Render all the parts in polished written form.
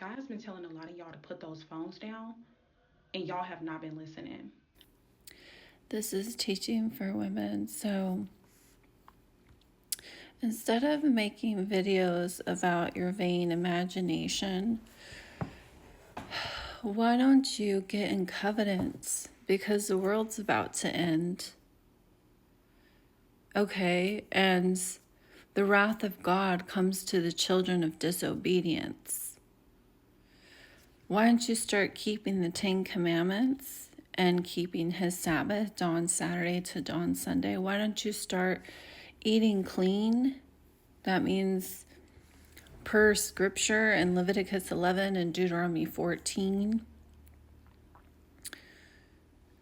God has been telling a lot of y'all to put those phones down, and y'all have not been listening. This is Teaching for Women. So instead of making videos about your vain imagination, why don't you get in covenants? Because the world's about to end. Okay, and the wrath of God comes to the children of disobedience. Why don't you start keeping the 10 Commandments and keeping his Sabbath, dawn Saturday to dawn Sunday? Why don't you start eating clean? That means per scripture in Leviticus 11 and Deuteronomy 14.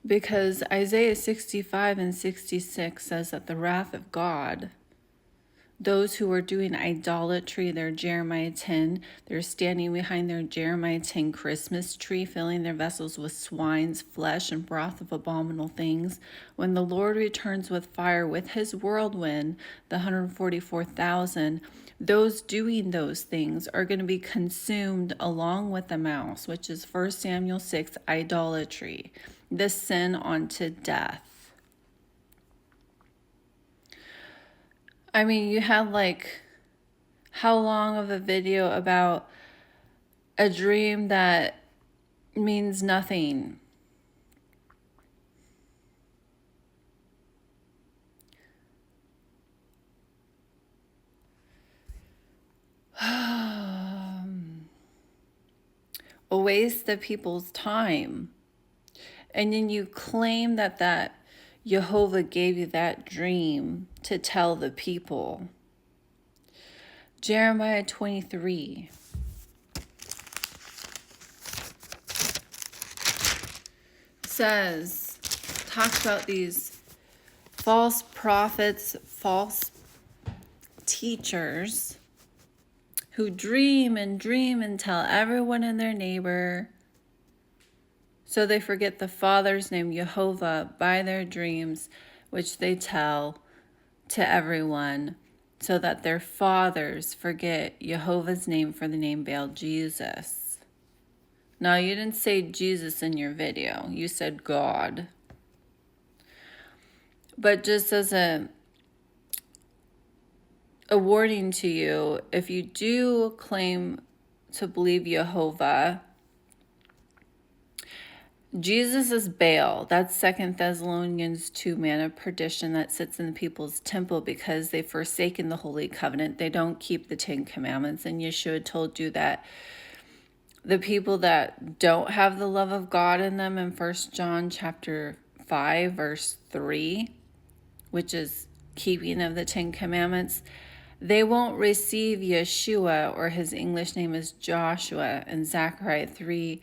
Because Isaiah 65 and 66 says that the wrath of God, those who are doing idolatry, their Jeremiah 10, they're standing behind their Jeremiah 10 Christmas tree, filling their vessels with swine's flesh and broth of abominable things. When the Lord returns with fire, with his whirlwind, the 144,000, those doing those things are going to be consumed along with the mouse, which is 1 Samuel 6, idolatry, the sin unto death. I mean, you had like how long of a video about a dream that means nothing? A waste of people's time. And then you claim that Jehovah gave you that dream to tell the people. Jeremiah 23 talks about these false prophets, false teachers who dream and tell everyone and their neighbor. So they forget the Father's name, Jehovah, by their dreams, which they tell to everyone, so that their fathers forget Jehovah's name for the name Baal, Jesus. Now, you didn't say Jesus in your video. You said God. But just as a warning to you, if you do claim to believe Jehovah, Jesus is Baal. That's 2 Thessalonians 2, man of perdition that sits in the people's temple because they've forsaken the Holy Covenant. They don't keep the 10 Commandments. And Yeshua told you that the people that don't have the love of God in them in 1 John chapter 5, verse 3, which is keeping of the 10 Commandments, they won't receive Yeshua, or his English name is Joshua, in Zechariah 3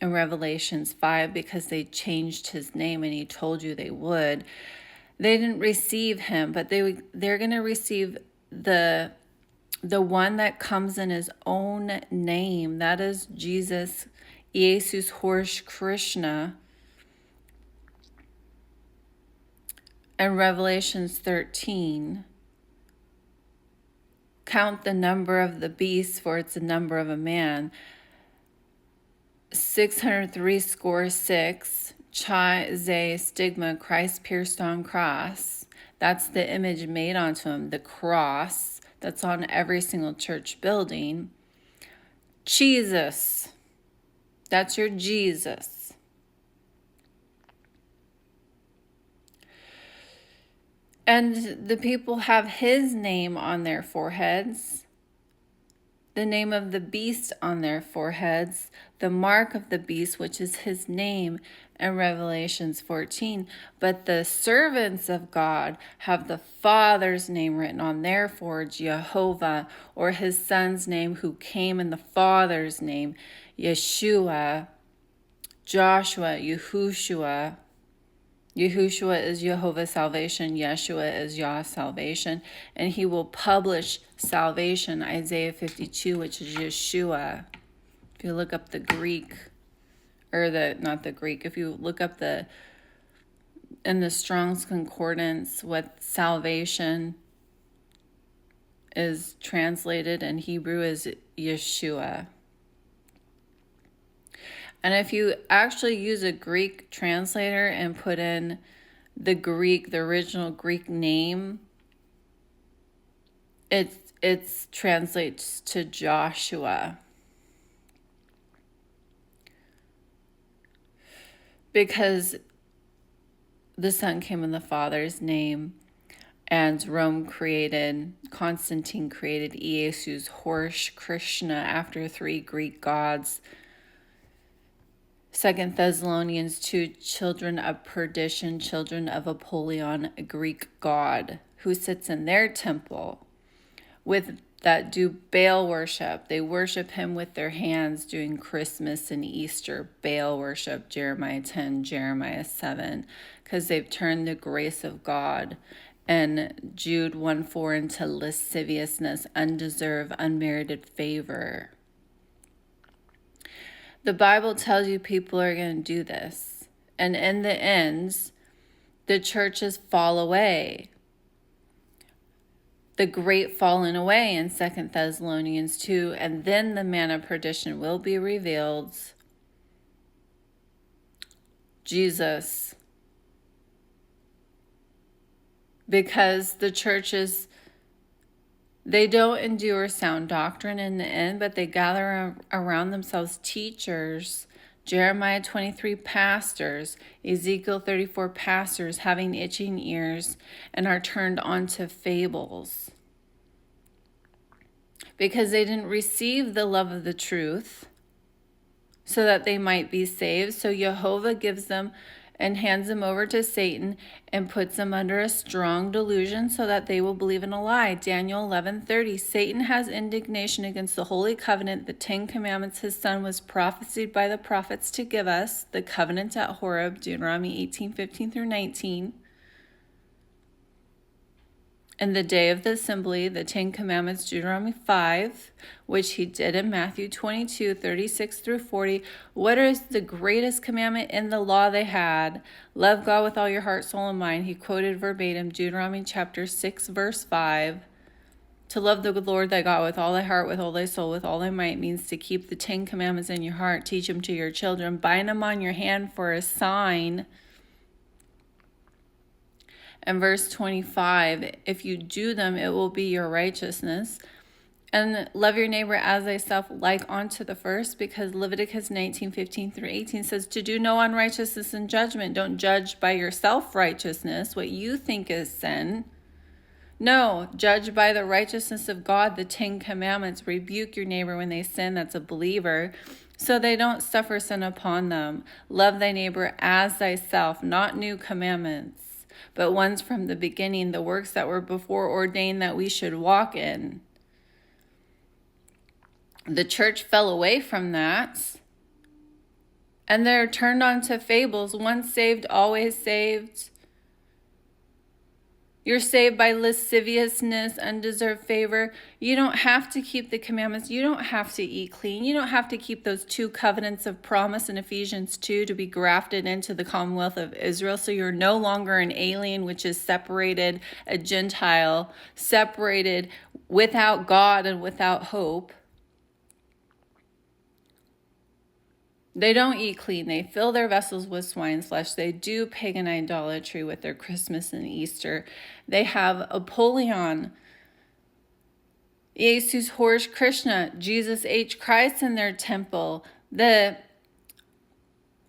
and Revelations 5, because they changed his name and he told you they would. They didn't receive him, but they're going to receive the one that comes in his own name. That is Jesus, Jesus Horsh Krishna. And Revelations 13. Count the number of the beast, for it's the number of a man. 603 score 6, Chai Zay stigma, Christ pierced on cross. That's the image made onto him, the cross that's on every single church building. Jesus, that's your Jesus. And the people have his name on their foreheads, the name of the beast on their foreheads, the mark of the beast, which is his name, in Revelations 14. But the servants of God have the Father's name written on their foreheads, Jehovah, or his son's name who came in the Father's name, Yeshua, Joshua, Yahushua. Yahushua is Jehovah's salvation. Yeshua is Yah's salvation. And he will publish salvation, Isaiah 52, which is Yeshua. If you look up the Greek, or not the Greek, if you look up in the Strong's Concordance, what salvation is translated in Hebrew is Yeshua. And if you actually use a Greek translator and put in the original Greek name, it translates to Joshua. Because the Son came in the Father's name, and Constantine created Iesus, Horus, Krishna after 3 Greek gods. 2 Thessalonians 2, children of perdition, children of Apollyon, a Greek god, who sits in their temple with that do Baal worship. They worship him with their hands during Christmas and Easter. Baal worship, Jeremiah 10, Jeremiah 7, because they've turned the grace of God and Jude 1:4 into lasciviousness, undeserved, unmerited favor. The Bible tells you people are going to do this. And in the end, the churches fall away. The great falling away in 2 Thessalonians 2, and then the man of perdition will be revealed. Jesus. Because the churches, they don't endure sound doctrine in the end, but they gather around themselves teachers. Jeremiah 23 pastors, Ezekiel 34 pastors having itching ears and are turned on to fables. Because they didn't receive the love of the truth so that they might be saved. So Jehovah gives them and hands them over to Satan and puts them under a strong delusion so that they will believe in a lie. Daniel 11:30, Satan has indignation against the holy covenant, the 10 commandments his son was prophesied by the prophets to give us, the covenant at Horeb, Deuteronomy 18:15 through 19. And the day of the assembly, the 10 commandments, Deuteronomy 5, which he did in Matthew 22:36 through 40. What is the greatest commandment in the law they had? Love God with all your heart, soul, and mind. He quoted verbatim Deuteronomy chapter 6, verse 5. To love the Lord thy God with all thy heart, with all thy soul, with all thy might means to keep the 10 commandments in your heart, teach them to your children, bind them on your hand for a sign. And verse 25, if you do them, it will be your righteousness. And love your neighbor as thyself, like unto the first, because Leviticus 19:15 through 18 says to do no unrighteousness in judgment. Don't judge by your self-righteousness, what you think is sin. No, judge by the righteousness of God, the 10 commandments. Rebuke your neighbor when they sin, that's a believer, so they don't suffer sin upon them. Love thy neighbor as thyself, not new commandments, but ones from the beginning, the works that were before ordained that we should walk in. The church fell away from that, and they're turned on to fables. Once saved, always saved. You're saved by lasciviousness, undeserved favor. You don't have to keep the commandments. You don't have to eat clean. You don't have to keep those 2 covenants of promise in Ephesians 2 to be grafted into the Commonwealth of Israel. So you're no longer an alien, which is separated, a Gentile, separated without God and without hope. They don't eat clean. They fill their vessels with swine's flesh. They do pagan idolatry with their Christmas and Easter. They have Apollyon, Iesus, Horus, Krishna, Jesus H. Christ in their temple. The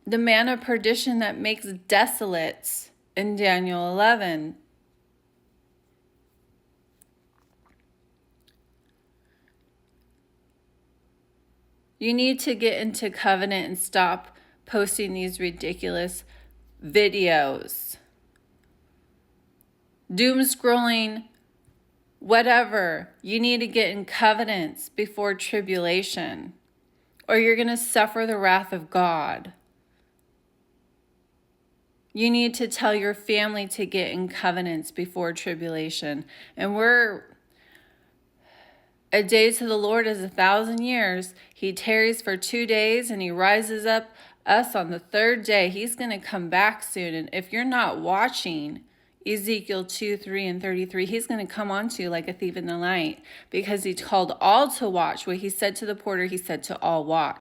man of perdition that makes desolate in Daniel 11. You need to get into covenant and stop posting these ridiculous videos. Doom scrolling, whatever. You need to get in covenants before tribulation, or you're going to suffer the wrath of God. You need to tell your family to get in covenants before tribulation. And a day to the Lord is 1,000 years. He tarries for 2 days and he rises up us on the 3rd day. He's going to come back soon. And if you're not watching Ezekiel 2, 3, and 33, he's going to come on to you like a thief in the night, because he called all to watch. What he said to the porter, he said to all watch.